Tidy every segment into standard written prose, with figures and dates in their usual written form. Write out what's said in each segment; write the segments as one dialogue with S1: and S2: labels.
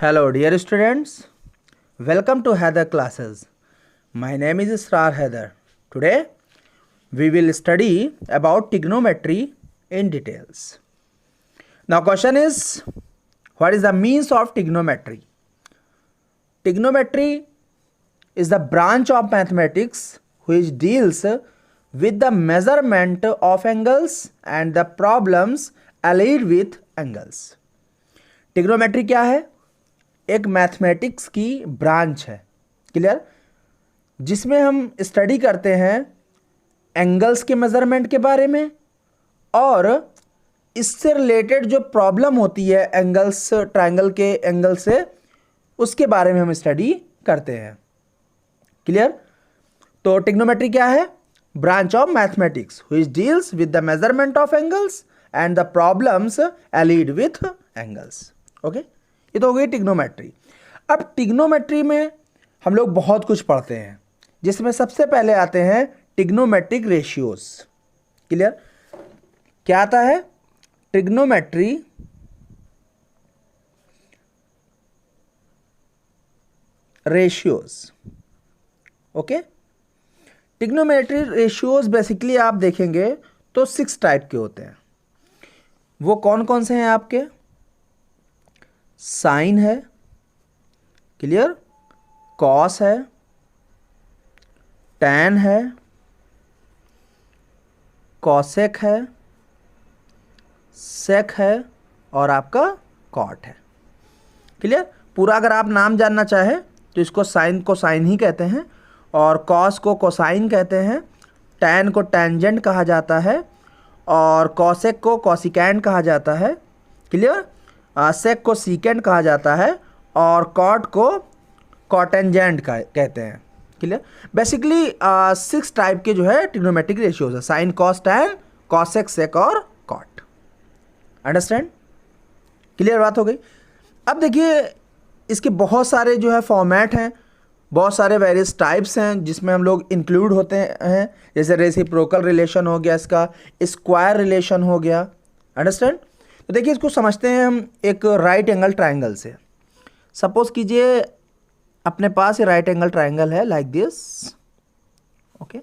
S1: Hello dear students, welcome to Heather classes. My name is Israr Heather. Today we will study about trigonometry in details. Now question is, what is the means of trigonometry? Trigonometry is the branch of mathematics which deals with the measurement of angles and the problems allied with angles. Trigonometry क्या है? एक mathematics की branch है, clear, जिसमें हम study करते हैं angles के मेजरमेंट के बारे में और इससे रिलेटेड जो प्रॉब्लम होती है एंगल्स, ट्रायंगल के एंगल से, उसके बारे में हम स्टडी करते हैं, क्लियर. तो ट्रिग्नोमेट्री क्या है? Branch of mathematics which deals with the measurement of angles and the problems allied with angles. Okay, ये तो हो गई ट्रिग्नोमेट्री. अब ट्रिग्नोमेट्री में हम लोग बहुत कुछ पढ़ते हैं, जिसमें सबसे पहले आते हैं ट्रिग्नोमेट्रिक रेशियोज. क्लियर, क्या आता है? Trigonometry ratios. Okay, trigonometry ratios basically आप देखेंगे तो 6 टाइप के होते हैं. वो कौन कौन से हैं आपके? साइन है, क्लियर, कॉस है, टैन है, कॉसेक है, सेक है और आपका कॉट है. क्लियर. पूरा अगर आप नाम जानना चाहें तो इसको साइन को साइन ही कहते हैं और कॉस को कोसाइन कहते हैं, टैन को टैंजेंट कहा जाता है और कॉसेक को कॉसिकेंट कहा जाता है. क्लियर. सेक को सीकेंट कहा जाता है और कॉट को कॉटेंजेंट कहते हैं. क्लियर. बेसिकली 6 टाइप के जो है ट्रिग्नोमेट्रिक रेशियोज है: साइन, कॉस, टैन, कॉसेक, सेक और कॉट. अंडरस्टैंड? क्लियर बात हो गई. अब देखिए, इसके बहुत सारे जो है फॉर्मेट हैं, बहुत सारे वेरियस टाइप्स हैं जिसमें हम लोग इंक्लूड होते हैं. जैसे रेसिप्रोकल रिलेशन हो गया, इसका स्क्वायर रिलेशन हो गया. अंडरस्टैंड? तो देखिए, इसको समझते हैं हम एक राइट एंगल ट्रायंगल से. सपोज कीजिए अपने पास ये राइट एंगल ट्रायंगल है लाइक दिस. ओके,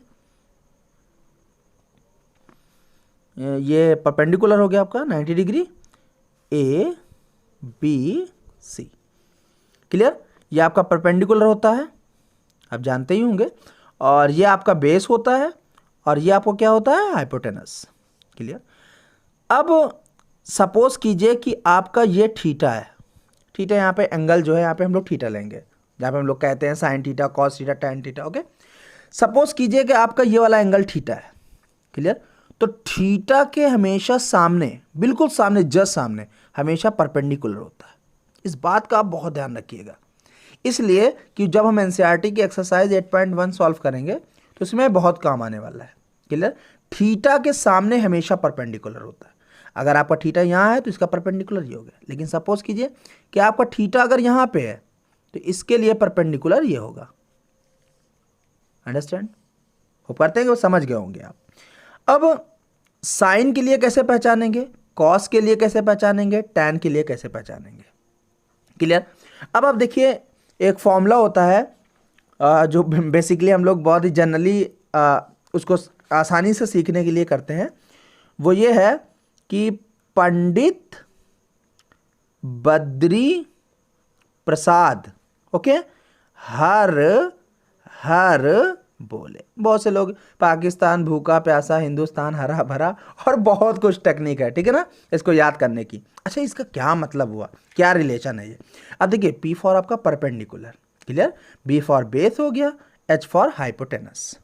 S1: ये परपेंडिकुलर हो गया आपका 90 degree, A B C. Clear. ये आपका परपेंडिकुलर होता है, आप जानते ही होंगे, और ये आपका बेस होता है और ये आपको क्या होता है? हाइपोटेनस. क्लियर. अब सपोज कीजिए कि आपका ये थीटा है. थीटा यहाँ पे एंगल जो है, यहाँ पे हम लोग थीटा लेंगे, जहाँ पे हम लोग कहते हैं sine theta, cos theta, tan theta. Okay, suppose कीजिए कि आपका ये वाला एंगल थीटा है. क्लियर. तो थीटा के हमेशा सामने, बिल्कुल सामने, जस्ट सामने, हमेशा परपेंडिकुलर होता है. इस बात का आप बहुत ध्यान रखिएगा, इसलिए कि जब हम एनसीईआरटी की एक्सरसाइज 8.1 सॉल्व करेंगे तो इसमें बहुत काम आने वाला है. क्लियर. थीटा के सामने हमेशा परपेंडिकुलर होता है. अगर आपका थीटा यहाँ है तो इसका परपेंडिकुलर ये हो गया. लेकिन सपोज कीजिए कि आपका थीटा अगर यहाँ पे है तो इसके लिए परपेंडिकुलर ये होगा. अंडरस्टैंड हो पाते हैं कि वो समझ गए होंगे आप. अब साइन के लिए कैसे पहचानेंगे, कॉस के लिए कैसे पहचानेंगे, टैन के लिए कैसे पहचानेंगे? क्लियर. अब आप देखिए, एक फॉर्मूला होता है जो बेसिकली हम लोग बहुत ही जनरली उसको आसानी से सीखने के लिए करते हैं. वो ये है कि पंडित बद्री प्रसाद, ओके, हर हर बोले. बहुत से लोग पाकिस्तान भूखा प्यासा, हिंदुस्तान हरा भरा, और बहुत कुछ टेक्निक है, ठीक है ना, इसको याद करने की. अच्छा, इसका क्या मतलब हुआ, क्या रिलेशन है ये? अब देखिए, पी फॉर आपका perpendicular, clear, B for base हो गया, एच फॉर हाइपोटेनस.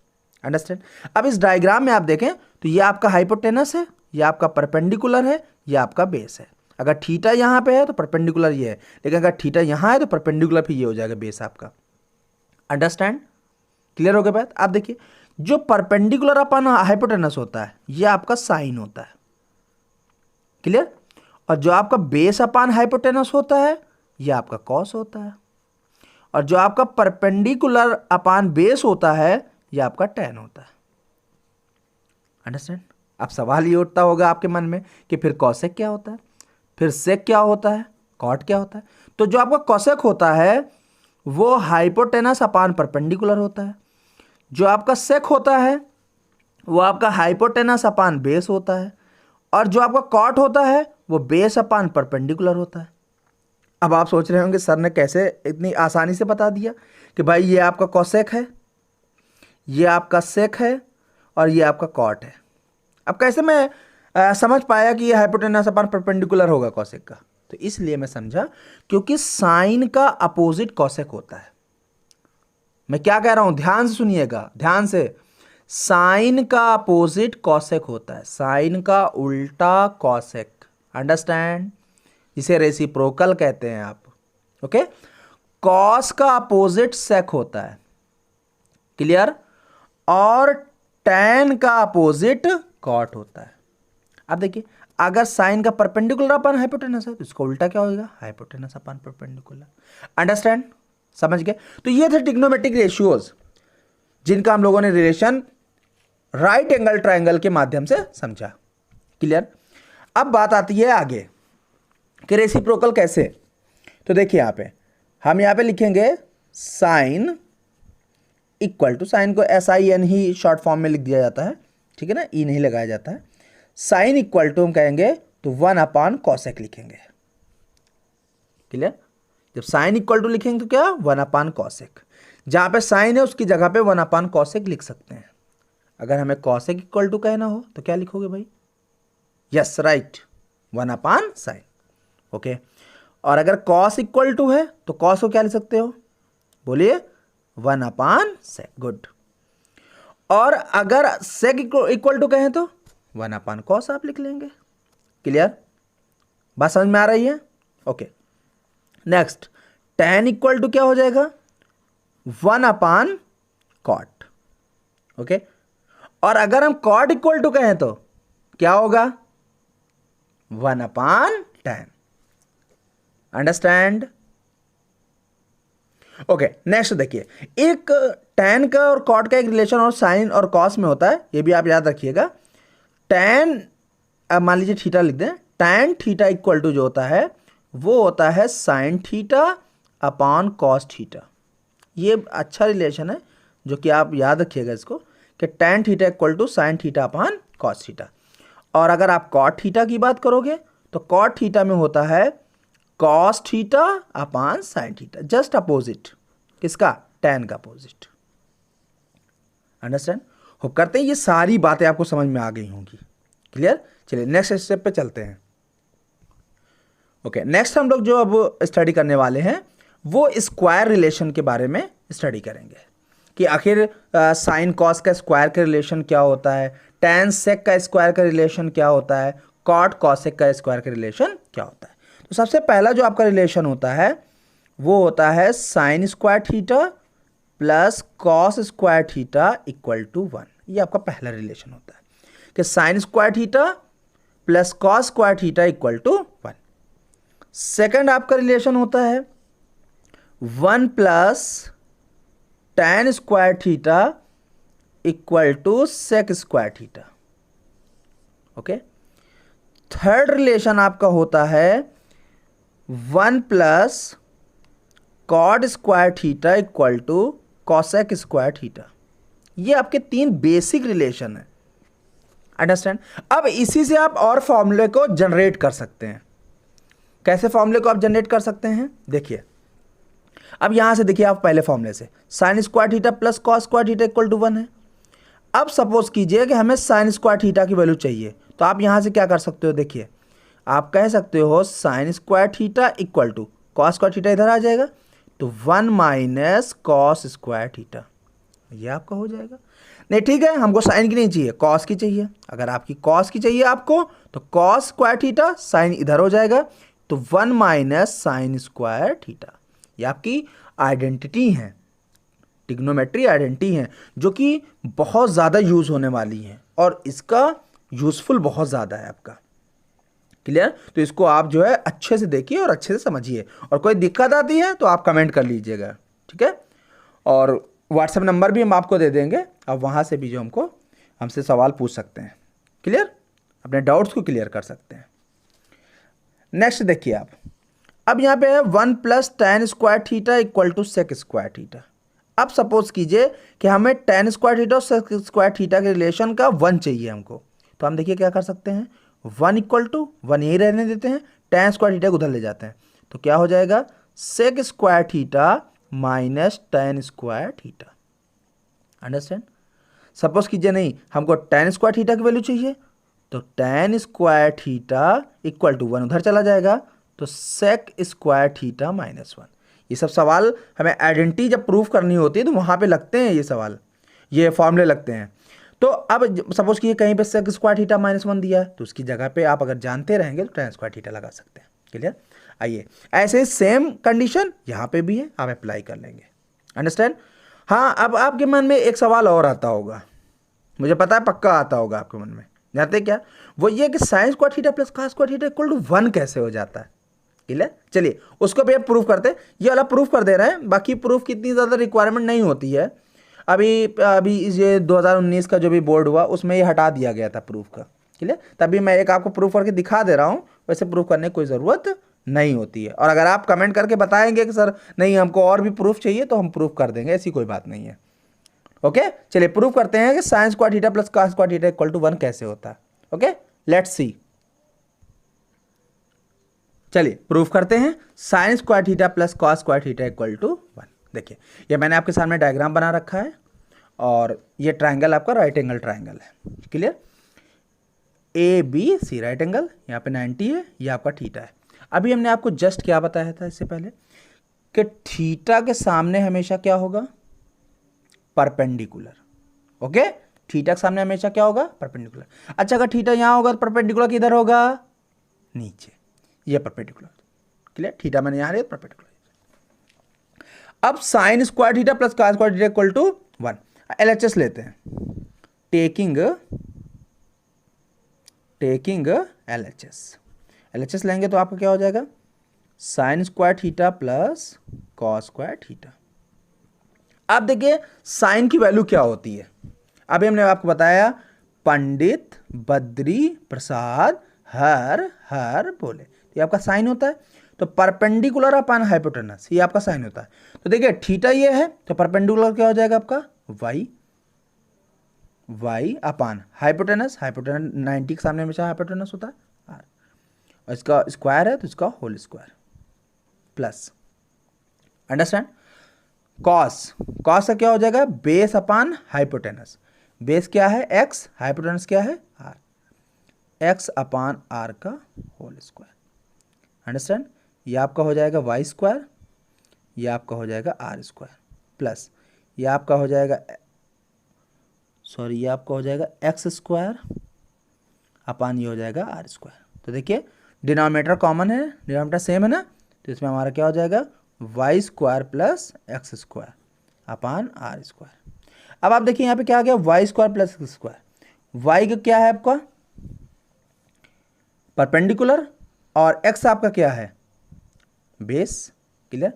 S1: अंडरस्टैंड? अब इस डायग्राम में आप देखें तो ये आपका हाइपोटेनस है, ये आपका परपेंडिकुलर है, ये आपका बेस है. अगर थीटा यहाँ पे है तो परपेंडिकुलर ये है, लेकिन अगर थीटा यहाँ है तो परपेंडिकुलर फिर ये हो जाएगा बेस आपका. अंडरस्टैंड? क्लियर हो गया बात? आप देखिए, जो परपेंडिकुलर अपन हाइपोटेनस होता है ये आपका साइन होता है. क्लियर. और जो आपका बेस अपान हाइपोटेनस होता है ये आपका कॉस होता है, और जो आपका परपेंडिकुलर अपान बेस होता है ये आपका टैन होता है. अंडरस्टैंड? अब सवाल ये उठता होगा आपके मन में कि फिर कॉसेक क्या होता है, फिर सेक क्या होता है, कॉट क्या होता है? तो जो आपका कोसेक होता है वो हाइपोटेनस अपान परपेंडिकुलर होता है, जो आपका सेक होता है वो आपका हाइपोटेनस अपान बेस होता है, और जो आपका कॉट होता है वो बेस अपान परपेंडिकुलर होता है। अब आप सोच रहे होंगे सर ने कैसे इतनी आसानी से बता दिया कि भाई ये आपका कोसेक है, ये आपका सेक है और ये आपका कॉट है। अब कैसे मैं समझ पाया कि ये हाइपोटेनस अपान परपेंडिकुलर होगा कोसेक का? तो इसलिए मैं समझा क्योंकि साइन का अपोजिट कोसेक होता है। मैं क्या कह रहा हूं, ध्यान से सुनिएगा, ध्यान से। साइन का अपोजिट कोसेक होता है, साइन का उल्टा कोसेक, अंडरस्टैंड, जिसे रेसिप्रोकल कहते हैं आप। ओके, कॉस का अपोजिट सेक होता है, क्लियर, और टैन का अपोजिट कॉट होता है। अब देखिए, अगर साइन का परपेंडिकुलर अपन हाइपोटेनस है तो इसका उल्टा क्या होगा, हाइपोटेनस अपन परपेंडिकुलर। अंडरस्टैंड, समझ गए? तो ये थे ट्रिग्नोमेट्रिक रेशियोज जिनका हम लोगों ने रिलेशन राइट एंगल ट्रायंगल के माध्यम से समझा, क्लियर। अब बात आती है आगे कि रेसिप्रोकल कैसे। तो देखिए यहाँ पे हम यहाँ पे लिखेंगे साइन इक्वल टू, साइन को SIN ही शॉर्ट फॉर्म में लिख दिया जाता है, ठीक है ना, ई नहीं लगाया जाता है। साइन इक्वल टू हम कहेंगे तो 1 अपान कॉसेक लिखेंगे, क्लियर। जब साइन इक्वल टू लिखेंगे तो क्या, 1 अपान कॉसेक। जहां पे साइन है उसकी जगह पे 1 अपान कॉसेक लिख सकते हैं। अगर हमें कॉसेक इक्वल टू कहना हो तो क्या लिखोगे भाई, यस राइट, 1 अपान साइन, ओके। और अगर कॉस इक्वल टू है तो कॉस को क्या लिख सकते हो, बोलिए, 1 अपान सेक, गुड। और अगर सेक इक्वल टू कहें तो 1 अपान कॉस आप लिख लेंगे, क्लियर, बात समझ में आ रही है, okay. Next, tan equal to क्या हो जाएगा, 1 अपान कॉट, ओके। और अगर हम कॉट इक्वल टू कहें तो क्या होगा, 1 अपान tan, अंडरस्टैंड, ओके। नेक्स्ट देखिए, एक tan का और कॉट का एक रिलेशन और साइन और कॉस में होता है, ये भी आप याद रखिएगा। tan, मान लीजिए थीटा लिख दें, tan थीटा इक्वल टू जो होता है वो होता है sign theta upon cos theta. ये अच्छा रिलेशन है जो कि आप याद रखिएगा इसको, कि tan theta equal to sine theta upon cos theta. और अगर आप कॉट थीटा की बात करोगे तो कॉट थीटा में होता है cos theta upon sine theta, just opposite, किसका, tan का अपोजिट, अंडरस्टैंड। होप करते हैं ये सारी बातें आपको समझ में आ गई होंगी, क्लियर। चलिए नेक्स्ट स्टेप पे चलते हैं। ओके, नेक्स्ट हम लोग जो अब स्टडी करने वाले हैं वो स्क्वायर रिलेशन के बारे में स्टडी करेंगे कि आखिर साइन कॉस का स्क्वायर का रिलेशन क्या होता है, tan सेक का स्क्वायर का रिलेशन क्या होता है, कॉट कॉसेक का स्क्वायर का रिलेशन क्या होता है। तो सबसे पहला जो आपका रिलेशन होता है वो होता है sine square theta plus cos square theta equal to 1। ये आपका पहला रिलेशन होता है कि sine square theta plus cos square theta equal to 1। Second आपका रिलेशन होता है 1 plus tan square theta equal to sec square theta, okay. Third relation आपका होता है 1 plus cot square theta equal to cosec square theta. ये आपके 3 basic relation है, understand. अब इसी से आप और फॉर्मूले को जनरेट कर सकते हैं। कैसे फॉर्मूले को आप जनरेट कर सकते हैं, देखिए। अब यहां से देखिए, आप पहले फॉर्मूले से sine square theta plus cos square theta equal to 1 है। अब सपोज कीजिए कि हमें साइन स्क्वायर थीटा की वैल्यू चाहिए, तो आप यहां से क्या कर सकते हो, देखिए, आप कह सकते हो sine square theta equal to cos square theta, इधर आ जाएगा तो 1 माइनस कॉस स्क्वायर थीटा, ये आपका हो जाएगा। नहीं ठीक है, हमको साइन की नहीं चाहिए, कॉस की चाहिए। अगर आपकी कॉस की चाहिए आपको तो कॉस स्क्वायर थीटा, साइन इधर हो जाएगा तो 1 माइनस साइन स्क्वायर थीटा। ये आपकी आइडेंटिटी है, ट्रिग्नोमेट्री आइडेंटिटी है, जो कि बहुत ज़्यादा यूज़ होने वाली है और इसका यूज़फुल बहुत ज़्यादा है आपका, क्लियर। तो इसको आप जो है अच्छे से देखिए और अच्छे से समझिए, और कोई दिक्कत आती है तो आप कमेंट कर लीजिएगा, ठीक है। और व्हाट्सएप नंबर भी हम आपको दे देंगे, आप वहाँ से भी जो हमसे सवाल पूछ सकते हैं, क्लियर, अपने डाउट्स को क्लियर कर सकते हैं। नेक्स्ट देखिए आप, अब यहाँ पे है 1 plus tan square theta equal to sec square theta. अब सपोज कीजिए कि हमें tan स्क्वायर थीटा और सेक स्क्वायर थीटा के रिलेशन का 1 चाहिए हमको, तो हम देखिए क्या कर सकते हैं, 1 इक्वल टू 1 यही रहने देते हैं, tan स्क्वायर थीटा को उधर ले जाते हैं, तो क्या हो जाएगा, sec square theta minus tan square theta. Understand. Suppose कीजिए नहीं, हमको tan स्क्वायर थीटा की वैल्यू चाहिए, तो tan square theta equal to 1 उधर चला जाएगा, तो सेक स्क्वायर थीटा माइनस 1। ये सब सवाल हमें आइडेंटिटी जब प्रूफ करनी होती है तो वहाँ पे लगते हैं ये सवाल, ये फॉर्मूले लगते हैं। तो अब सपोज कीजिए कहीं पे सेक स्क्वायर थीटा माइनस 1 दिया है, तो उसकी जगह पे आप अगर जानते रहेंगे तो tan स्क्वायर थीटा लगा सकते हैं। क्लियर। आइए, ऐसे सेम कंडीशन यहाँ पे भी है, आप अप्लाई कर लेंगे। अंडरस्टैंड। हाँ, अब आपके मन में एक सवाल और आता होगा, मुझे पता है पक्का आता होगा आपके मन में, जानते क्या, वो ये कि sine square theta plus cos square theta equal to 1 कैसे हो जाता है। क्लियर। चलिए उसको भी आप प्रूफ करते हैं, ये वाला प्रूफ कर दे रहे हैं, बाकी प्रूफ की इतनी ज़्यादा रिक्वायरमेंट नहीं होती है। अभी ये 2019 का जो भी बोर्ड हुआ उसमें ये हटा दिया गया था प्रूफ का। क्लियर। तभी मैं एक आपको प्रूफ करके दिखा दे रहा हूँ, वैसे प्रूफ करने की कोई ज़रूरत नहीं होती है। और अगर आप कमेंट करके बताएंगे कि सर नहीं हमको और भी प्रूफ चाहिए, तो हम प्रूफ कर देंगे, ऐसी कोई बात नहीं है। ओके, चलिए प्रूफ करते हैं कि sine square theta plus cos square theta equal to 1 कैसे होता है। Okay, let's see. चलिए प्रूफ करते हैं, sine square theta plus cos square theta equal to 1। देखिए ये मैंने आपके सामने डायग्राम बना रखा है, और ये ट्राइंगल आपका राइट एंगल ट्राइंगल है। क्लियर। ABC राइट एंगल, यहाँ पे 90 है, ये आपका थीटा है। अभी हमने आपको जस्ट क्या बताया था इससे पहले, कि थीटा के सामने हमेशा क्या होगा, परपेंडिकुलर। ओके, थीटा के सामने हमेशा क्या होगा, परपेंडिकुलर। अच्छा, अगर थीटा यहाँ होगा तो परपेंडिकुलर किधर होगा, नीचे, ये परपेंडिकुलर। क्लियर। थीटा मैंने यहाँ लिया परपेंडिकुलर। अब sine square theta plus cos square theta equal to 1। LHS लेते हैं, टेकिंग LHS लेंगे तो आपका क्या हो जाएगा, sign square theta plus cos square theta. अब देखिए साइन की वैल्यू क्या होती है, अभी हमने आपको बताया, पंडित बद्री प्रसाद हर बोले, ये आपका साइन होता है। तो परपेंडिकुलर अपॉन हाइपोटेनस, ये आपका साइन होता है। तो देखिए थीटा ये है, तो परपेंडिकुलर क्या हो जाएगा आपका, y अपॉन हाइपोटेनस 90 के सामने हमेशा हाइपोटेनस होता है r, और इसका स्क्वायर है तो इसका whole square plus. Understand. Cos का क्या हो जाएगा, बेस अपॉन हाइपोटेनस, बेस क्या है x, हाइपोटेनस क्या है r, x अपॉन r का होल स्क्वायर। अंडरस्टैंड। ये आपका हो जाएगा y स्क्वायर, ये आपका हो जाएगा r स्क्वायर प्लस, ये आपका हो जाएगा ये आपका हो जाएगा x स्क्वायर अपॉन ये हो जाएगा r स्क्वायर। तो देखिए डिनोमिनेटर कॉमन है, डिनोमिनेटर सेम है ना, तो इसमें हमारा क्या हो जाएगा, y square plus x square upon r square. अब आप देखिए यहाँ पे क्या आ गया, y square plus x square. y का क्या है आपका परपेंडिकुलर, और x आपका क्या है बेस। क्लियर।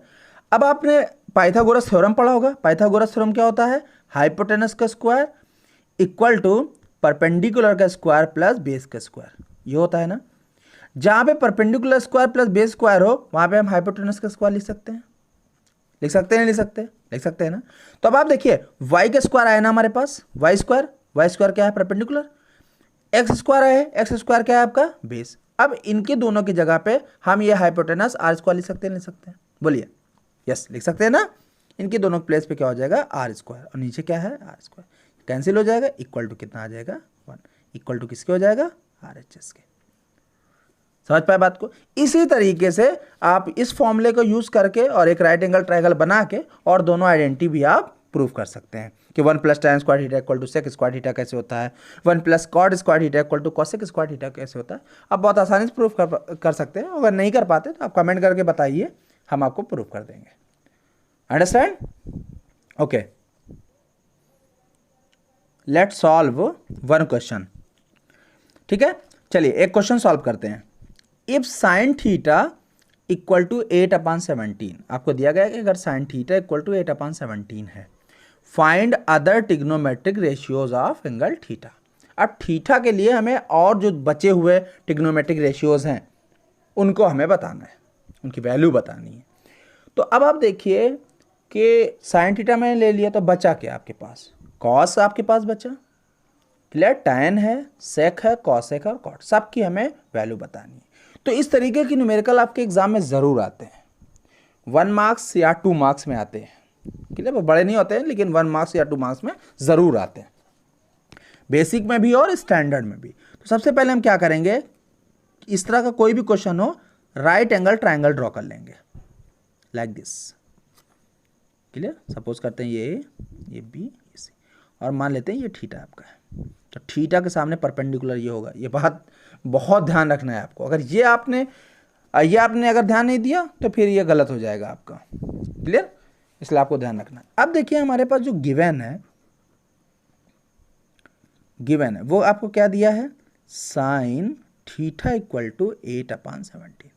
S1: अब आपने पाइथागोरस थ्योरम पढ़ा होगा, पाइथागोरस थ्योरम क्या होता है, हाइपोटेनस का स्क्वायर इक्वल टू परपेंडिकुलर का स्क्वायर प्लस बेस का स्क्वायर, ये होता है ना। जहाँ पे perpendicular square plus base square हो वहाँ पे हम हाइपोटेनस का स्क्वायर लिख सकते हैं, लिख सकते हैं, नहीं लिख सकते, लिख सकते हैं ना। तो अब आप देखिए y का स्क्वायर आया ना हमारे पास, y स्क्वायर क्या है परपेंडिकुलर, x स्क्वायर है, x स्क्वायर क्या है आपका बेस। अब इनके दोनों की जगह पे हम ये हाइपोटेनस r स्क्वायर लिख सकते हैं, लिख सकते हैं, बोलिए यस लिख सकते हैं ना। इनके दोनों प्लेस पे क्या हो जाएगा, r स्क्वायर, और नीचे क्या है r स्क्वायर, कैंसिल हो जाएगा, इक्वल टू कितना आ जाएगा 1, इक्वल टू किसके हो जाएगा RHS के। समझ पाए बात को। इसी तरीके से आप इस फॉर्मूले को यूज करके और एक राइट एंगल ट्रायंगल बना के और दोनों आइडेंटिटी भी आप प्रूव कर सकते हैं कि 1 plus tan square theta equal to sec square theta कैसे होता है, 1 plus cot square theta equal to cosec square theta कैसे होता है। आप बहुत आसानी से प्रूफ कर सकते हैं, अगर नहीं कर पाते तो आप कमेंट करके बताइए, हम आपको प्रूफ कर देंगे। Understand. Okay, let's solve one question. ठीक है, चलिए एक क्वेश्चन सॉल्व करते हैं। If sine theta equal to 8/17, आपको दिया गया है कि अगर साइन थीटा इक्वल टू 8/17 है, find other trigonometric ratios of angle theta. अब थीटा के लिए हमें और जो बचे हुए टिग्नोमेट्रिक रेशियोज हैं उनको हमें बताना है। उनकी वैल्यू बतानी है। तो अब आप देखिए कि साइन थीटा मैंने ले लिया, तो बचा क्या आपके पास, कॉस आपके पास बचा, क्लियर, टैन है, सेक है, कॉसेक है और कॉट, सबकी हमें वैल्यू बतानी है। तो इस तरीके की न्यूमेरिकल आपके एग्जाम में ज़रूर आते हैं, 1 मार्क्स या 2 मार्क्स में आते हैं, क्लियर, वो बड़े नहीं होते हैं लेकिन 1 मार्क्स या 2 मार्क्स में ज़रूर आते हैं, बेसिक में भी और स्टैंडर्ड में भी। तो सबसे पहले हम क्या करेंगे, इस तरह का कोई भी क्वेश्चन हो, राइट एंगल ट्राइंगल ड्रॉ कर लेंगे लाइक दिस, क्लियर। सपोज करते हैं ये बी, ये सी, और मान लेते हैं ये थीटा आपका है, तो थीटा के सामने परपेंडिकुलर ये होगा। ये बात बहुत ध्यान रखना है आपको, अगर ये आपने अगर ध्यान नहीं दिया तो फिर ये गलत हो जाएगा आपका, क्लियर, इसलिए आपको ध्यान रखना है। अब देखिए हमारे पास जो गिवन है वो आपको क्या दिया है, साइन थीटा इक्वल टू 8/17।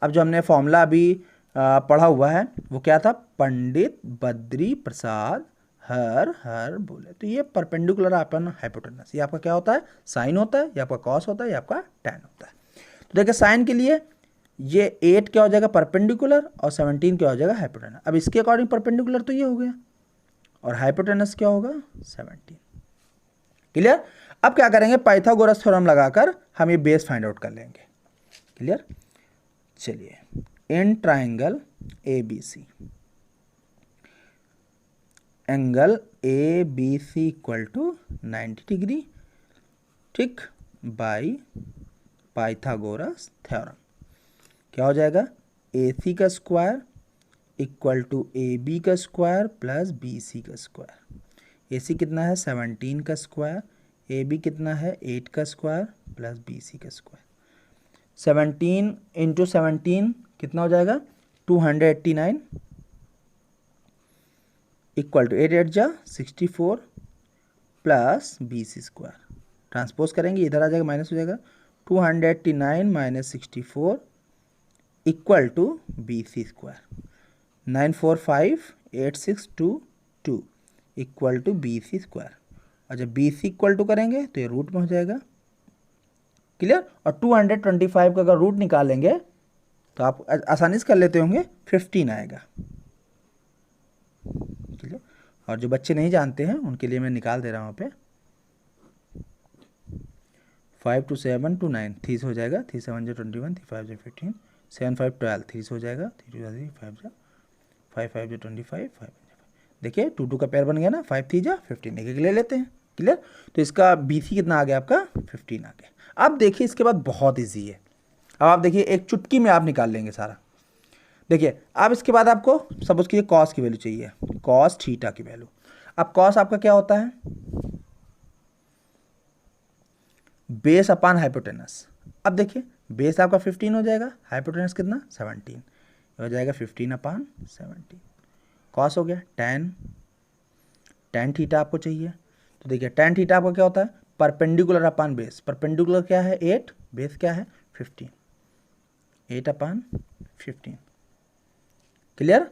S1: अब जो हमने फॉर्मूला अभी पढ़ा हुआ है वो क्या था, पंडित बद्री प्रसाद हर बोले, तो ये परपेंडिकुलर अपन हाइपोटेनस, ये आपका क्या होता है, साइन होता है, ये आपका कॉस होता है, ये आपका टैन होता है। तो देखिए साइन के लिए ये 8 क्या हो जाएगा परपेंडिकुलर और 17 क्या हो जाएगा हाइपोटेनस। अब इसके अकॉर्डिंग परपेंडिकुलर तो ये हो गया और हाइपोटेनस क्या होगा 17, क्लियर। अब क्या करेंगे, पाइथागोरस थ्योरम लगाकर हम ये बेस फाइंड आउट कर लेंगे, क्लियर। चलिए, in triangle ABC angle ABC equal to 90 degree, ठीक, बाई पाइथागोरस थ्योरम क्या हो जाएगा, AC का स्क्वायर इक्वल टू AB का स्क्वायर प्लस BC का स्क्वायर। AC कितना है 17 का स्क्वायर, AB कितना है 8 का स्क्वायर प्लस BC का स्क्वायर। 17 इंटू 17 कितना हो जाएगा 289 इक्वल टू 8 8 जा 64 प्लस BC स्क्वायर। ट्रांसपोज करेंगे इधर आ जाएगा, माइनस हो जाएगा, 289 minus 64 equal to BC square. 9458622 equal to BC square, और जब BC इक्वल टू करेंगे तो ये रूट में हो जाएगा, क्लियर। और 225 का अगर रूट निकालेंगे तो आप आसानी से कर लेते होंगे, 15 आएगा, क्लियर। और जो बच्चे नहीं जानते हैं उनके लिए मैं निकाल दे रहा हूँ यहाँ पे, 5 2 7 2 9 30 हो जाएगा, 3 7 जो 21, 3 5 जो 15, 7 5 12 30 हो जाएगा, 3 2 5 जा 5 5 जो 25 5। देखिए 2 2 का पेयर बन गया ना, 5 3 जा 15 एक ले लेते हैं, क्लियर। तो इसका BC कितना आ गया आपका 15 आ गया। अब देखिए इसके बाद बहुत ईजी है, अब आप देखिए एक चुटकी में आप निकाल लेंगे सारा। देखिए अब इसके बाद आपको सपोज कीजिए कॉस की वैल्यू चाहिए, कॉस थीटा की वैल्यू। अब कॉस आपका क्या होता है, बेस अपान हाइपोटेनस। अब देखिए बेस आपका 15 हो जाएगा, हाइपोटेनस कितना 17 हो जाएगा, 15/17। कॉस हो गया टैन थीटा आपको चाहिए, तो देखिए टैन थीटा आपका क्या होता है, परपेंडिकुलर अपान बेस। परपेंडिकुलर क्या है 8, बेस क्या है 15, 8/15, क्लियर।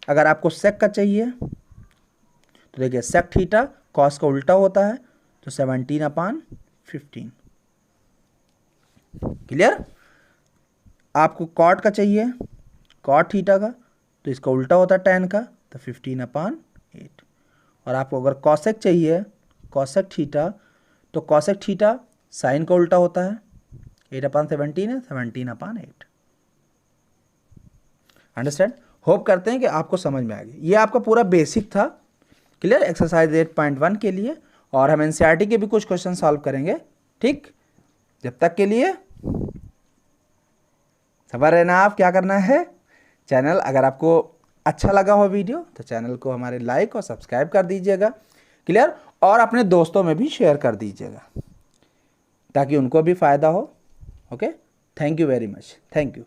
S1: अगर आपको सेक का चाहिए तो देखिए सेक थीटा कॉस का उल्टा होता है, तो 17/15, क्लियर। आपको कॉट का चाहिए, कॉट थीटा का, तो इसका उल्टा होता है टैन का, तो 15/8। और आपको अगर कॉसेक चाहिए, कॉसेक थीटा, तो कॉसेक थीटा साइन का उल्टा होता है, 8/17 है, 17/8। अंडरस्टैंड, होप करते हैं कि आपको समझ में आ गया। ये आपका पूरा बेसिक था, क्लियर, एक्सरसाइज 8.1 के लिए। और हम NCERT के भी कुछ क्वेश्चन सॉल्व करेंगे, ठीक। जब तक के लिए सबर रहना। आप क्या करना है, चैनल अगर आपको अच्छा लगा हो वीडियो तो चैनल को हमारे लाइक और सब्सक्राइब कर दीजिएगा, क्लियर। और अपने दोस्तों में भी शेयर कर दीजिएगा ताकि उनको भी फ़ायदा हो। Okay, thank you very much, thank you.